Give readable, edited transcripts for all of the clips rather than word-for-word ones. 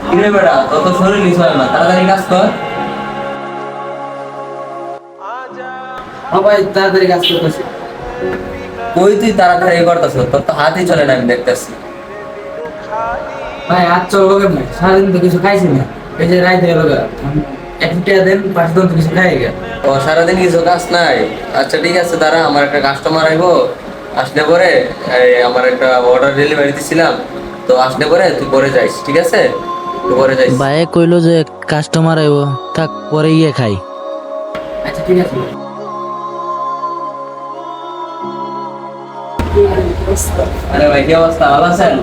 কিরে বেটা, তত শরীর নিস হয় না, তাড়াতাড়ি কাজ কর। ভাই তাড়াতাড়ি কাজ করতেছি। কই তুই তাড়াতাড়ি করতেছ? তোর তো হাতই চলে না, আমি দেখতেছি। ভাই আজ চলবো কেমন? সারাদিন তো কিছু খাইছি না, এই যে রাইতে এলো গা, একটু টিয়া দেন, পাঁচ দিন তো কিছু খাই গা। ও সারাদিন কিছু কাজ নাই? আচ্ছা ঠিক আছে, দাঁড়া, আমার একটা কাস্টমার আইবো, আসলে পরে আমার একটা অর্ডার ডেলিভারি দিছিলাম, তো আসলে পরে তুই পরে যাইস, ঠিক আছে? তুই পরে যাইস। ভাইয়ে কইলো যে কাস্টমার আইব, থাক পরে গিয়ে খাই। আচ্ছা ঠিক আছে। আরে ভাই, কি অবস্থা? ভালো আছেন?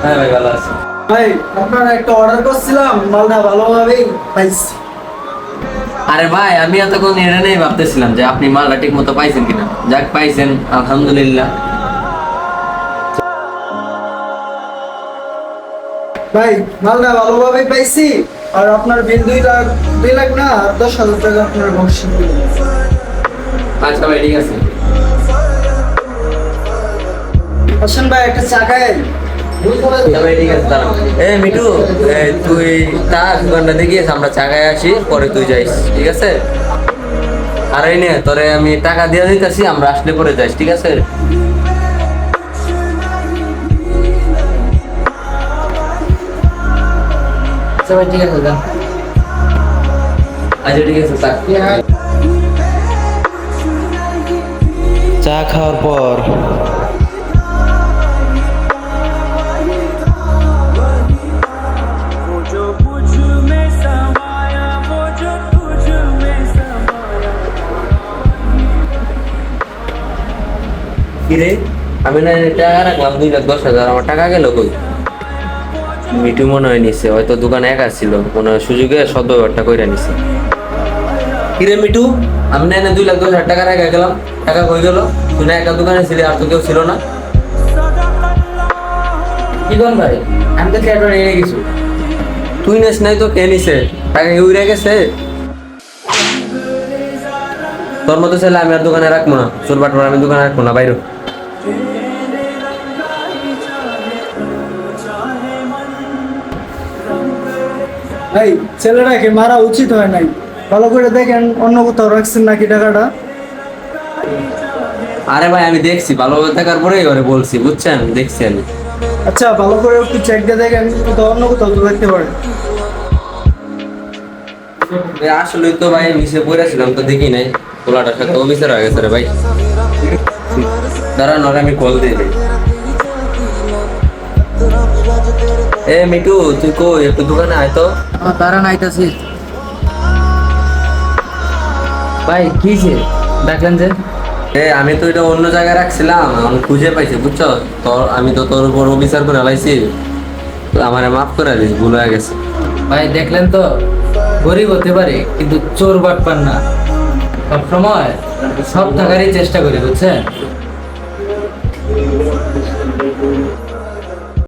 হ্যাঁ ভাই, ভালো আছি। ভাই আপনারা একটা অর্ডার করছিলাম, মালটা ভালোভাবেই পাইছি। আরে ভাই, আমি এতক্ষণ এটা নিয়ে ভাবতেছিলাম যে আপনি মালটা ঠিক মতো পাইছেন কিনা। যাক, পাইছেন, আলহামদুলিল্লাহ। ভাই মালটা ভালোভাবেই পাইছি। আর আপনার বিল 2 লাখ না, আর 10,000 টাকা আপনার বকশিশ দিবেন। আচ্ছা ভাই, ঠিক আছে। আসেন ভাই, একটা চা খাই। আচ্ছা ভাই, ঠিক আছে, দাঁড়াও। মিঠু, তুই তার দোকানটা দেখিস, আমরা চাকায় আসি, পরে তুই যাইস, ঠিক আছে? আর এই নে, তোরে আমি টাকা দিয়ে দিতেছি, আমরা আসলে পরে যাইস, ঠিক আছে? আচ্ছা ভাই ঠিক আছে, যান। আচ্ছা ঠিক আছে, থাক। চা খাওয়ার পর কিরে, আমি না টাকা রাখলাম 2,10,000, আমার টাকা গেল কই? মিঠু মনে হয় নিছে, হয়তো দোকানে একা ছিল, মনে হয় সুযোগে সদ্ব্যবহারটা কইরা নিছে। কিরে মিঠু, আমি না 2,10,000 টাকা রেখে গেলাম, টাকা কই গেল? তুই না একা দোকানে ছিলি, আর তো কেউ ছিল না? কি করেন ভাই? আমি তো ক্যাটার নিয়ে গেছি। তুই নেস নাই তো কে নিছে? টাকা কি উড়ে গেছে? তোর মতো ছেলে আমি আর দোকানে রাখবো না, চোর বাটবার আমি দোকানে রাখবো না, বাইরে। ভাই ছেলেটাকে মারা উচিত হয় নাই। ভালো করে দেখেন অন্য কোথাও রাখছেন নাকি টাকাটা। আরে ভাই, আমি দেখছি, ভালোভাবে থাকার পরেই ঘরে বলছি, বুঝছেন? দেখছি আমি। আচ্ছা ভালো করে একটু চেক দিয়ে দেখেন, কোথাও অন্য কোথাও তো দেখতে পারেন। আসলে তো ভাই মিশে পড়েছিলাম, তো দেখি নাই, তোলাটার সাথে অফিসার হয়ে গেছে রে ভাই। দাঁড়ান, ওরে আমি কল দিয়ে দিই। মিঠু, তুই কই? একটু দোকানে আয় তো। আমার তারা নাইতাছি। ভাই কিছে ডাকলেন যে? আমি তো এটা অন্য জায়গায় রাখছিলাম, আমি খুঁজে পাইছি, বুঝছো? আমি তো তোর উপর অফিসার করে লাইছি, আমারে মাফ করে দিস, ভুল হয়ে গেছে। ভাই দেখলেন তো, গরিব হতে পারে কিন্তু চোর বাটপার না। সবসময় সব থাকারই চেষ্টা করি, বুঝছেন?